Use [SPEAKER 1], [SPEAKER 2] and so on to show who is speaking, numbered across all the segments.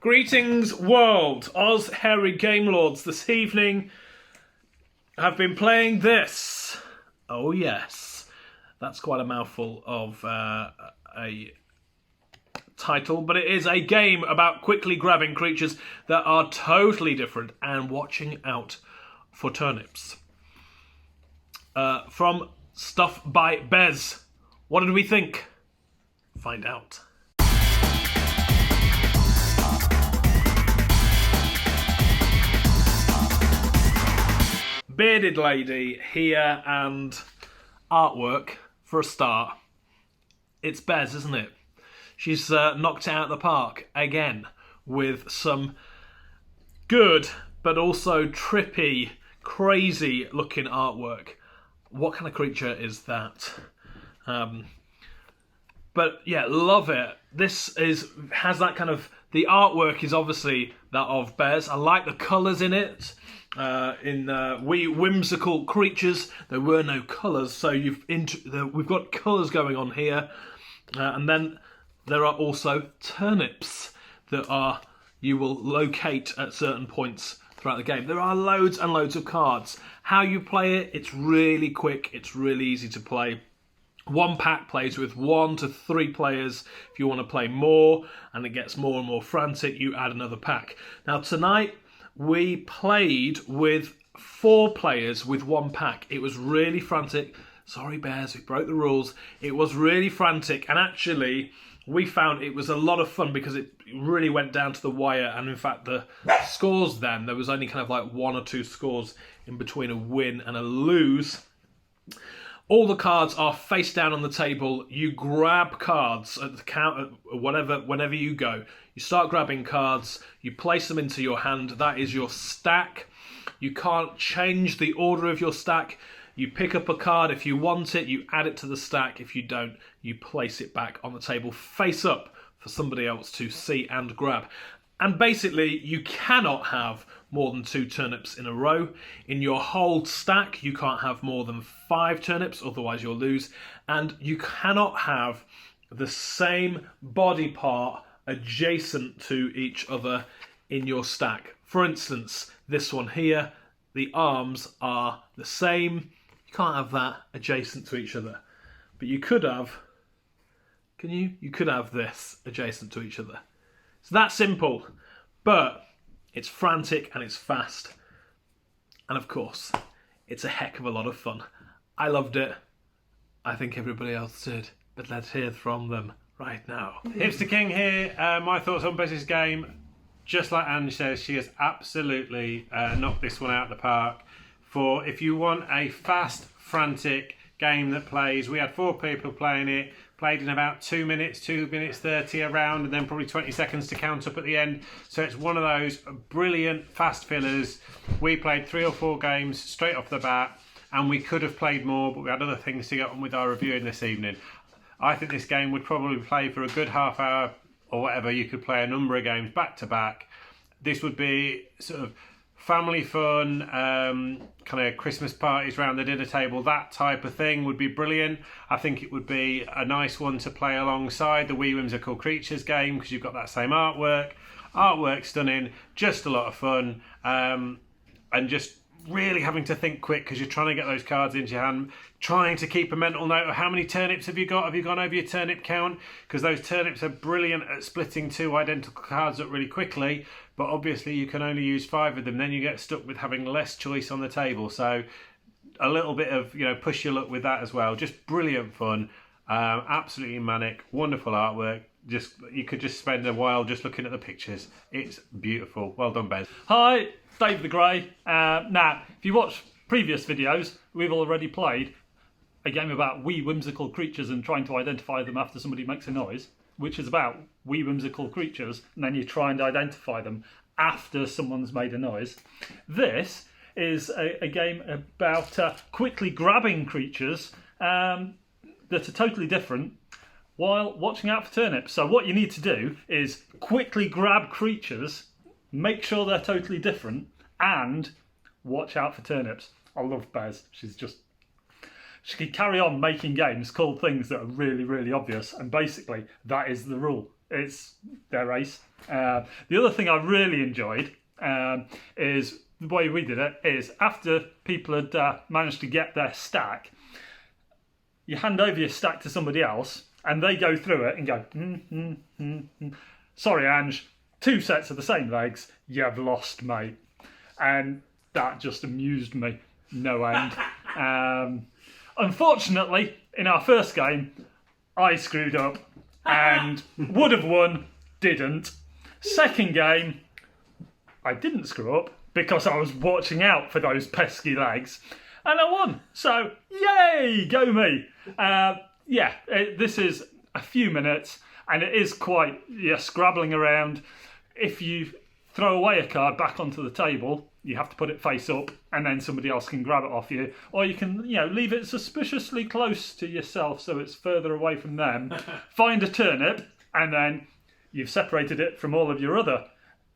[SPEAKER 1] Greetings world, Oz Hairy Game Lords. This evening I've been playing this. Oh yes, that's quite a mouthful of a title, but it is a game about quickly grabbing creatures that are totally different and watching out for turnips. From Stuff By Bez. What did we think? Find out. Bearded lady here and artwork for a start. It's Bez, isn't it? She's knocked it out of the park again with some good but also trippy, crazy looking artwork. What kind of creature is that? But yeah, love it. This has that kind of, the artwork is obviously that of Bez. I like the colours in it. In We Whimsical Creatures, there were no colours, so we've got colours going on here, and then there are also turnips that you will locate at certain points throughout the game. There are loads and loads of cards. How you play it, it's really quick, it's really easy to play. One pack plays with 1 to 3 players. If you want to play more and it gets more and more frantic, you add another pack. Now tonight we played with 4 players with 1 pack. It was really frantic. Sorry Bears, we broke the rules. It was really frantic, and actually we found it was a lot of fun because it really went down to the wire, and in fact the scores then, there was only kind of like 1 or 2 scores in between a win and a lose. All the cards are face down on the table. You grab cards at the count, whenever you go. You start grabbing cards, you place them into your hand. That is your stack. You can't change the order of your stack. You pick up a card. If you want it, you add it to the stack. If you don't, you place it back on the table face up for somebody else to see and grab. And basically, you cannot have more than 2 turnips in a row. In your whole stack, you can't have more than 5 turnips, otherwise you'll lose. And you cannot have the same body part adjacent to each other in your stack. For instance, this one here, the arms are the same. You can't have that adjacent to each other. But you could have, can you? You could have this adjacent to each other. It's that simple, but it's frantic and it's fast. And of course, it's a heck of a lot of fun. I loved it. I think everybody else did. But let's hear from them right now.
[SPEAKER 2] Hipster King here. My thoughts on Bez's game. Just like Ange says, she has absolutely knocked this one out of the park. For if you want a fast, frantic game that plays, we had 4 people playing it. Played in about 2 minutes 30 a round, and then probably 20 seconds to count up at the end. So it's one of those brilliant fast fillers. We played 3 or 4 games straight off the bat, and we could have played more, but we had other things to get on with our reviewing this evening. I think this game would probably play for a good half hour or whatever. You could play a number of games back to back. This would be sort of family fun, kind of Christmas parties around the dinner table, that type of thing would be brilliant. I think it would be a nice one to play alongside the We Whimsical Creatures game because you've got that same artwork. Artwork stunning, just a lot of fun, and just really having to think quick because you're trying to get those cards into your hand, trying to keep a mental note of how many turnips have you got, have you gone over your turnip count, because those turnips are brilliant at splitting 2 identical cards up really quickly, but obviously you can only use 5 of them, then you get stuck with having less choice on the table. So a little bit of, push your luck with that as well. Just brilliant fun, absolutely manic, wonderful artwork. You could just spend a while just looking at the pictures. It's beautiful. Well done, Bez.
[SPEAKER 3] Hi, Dave the Grey. Now, if you watch previous videos, we've already played a game about wee whimsical creatures and trying to identify them after somebody makes a noise, which is about wee whimsical creatures, and then you try and identify them after someone's made a noise. This is a game about quickly grabbing creatures that are totally different while watching out for turnips. So what you need to do is quickly grab creatures, make sure they're totally different, and watch out for turnips. I love Bez. She can carry on making games called things that are really, really obvious, and basically that is the rule. it's their ace. The other thing I really enjoyed is the way we did it is after people had managed to get their stack, you hand over your stack to somebody else and they go through it and go, sorry, Ange, 2 sets of the same legs, you've lost, mate. And that just amused me, no end. Unfortunately, in our first game, I screwed up and would have won, didn't. Second game, I didn't screw up because I was watching out for those pesky legs and I won. So, yay, go me. This is a few minutes and it is quite scrabbling around. If you throw away a card back onto the table, you have to put it face up and then somebody else can grab it off you. Or you can, leave it suspiciously close to yourself so it's further away from them. Find a turnip and then you've separated it from all of your other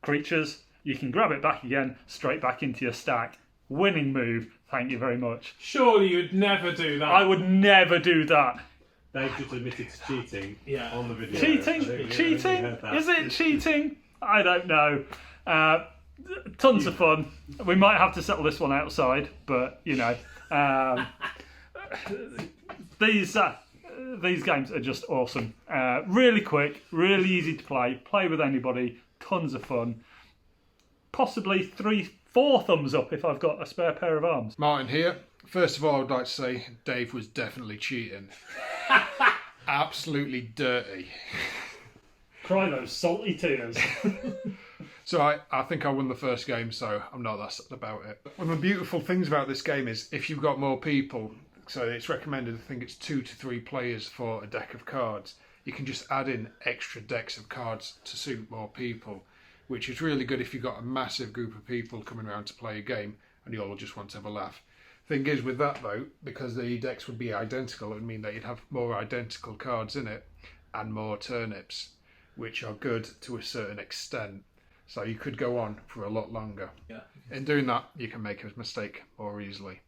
[SPEAKER 3] creatures. You can grab it back again, straight back into your stack. Winning move, thank you very much.
[SPEAKER 1] Surely you'd never do that.
[SPEAKER 3] I would never do that.
[SPEAKER 2] They've just admitted to cheating on the video.
[SPEAKER 3] Cheating? Cheating? Is it cheating? I don't know. Tons of fun. We might have to settle this one outside, but these games are just awesome. Really quick, really easy to play. Play with anybody. Tons of fun. Possibly 3-4 thumbs up if I've got a spare pair of arms.
[SPEAKER 4] Martin here. First of all, I would like to say Dave was definitely cheating. Absolutely dirty.
[SPEAKER 3] Cry those salty tears.
[SPEAKER 4] So I think I won the first game, so I'm not that sad about it. One of the beautiful things about this game is if you've got more people, so it's recommended, I think it's 2 to 3 players for a deck of cards, you can just add in extra decks of cards to suit more people, which is really good if you've got a massive group of people coming around to play a game and you all just want to have a laugh. Thing is with that though, because the decks would be identical, it would mean that you'd have more identical cards in it and more turnips, which are good to a certain extent. So you could go on for a lot longer.
[SPEAKER 1] Yeah.
[SPEAKER 4] In doing that, you can make a mistake more easily.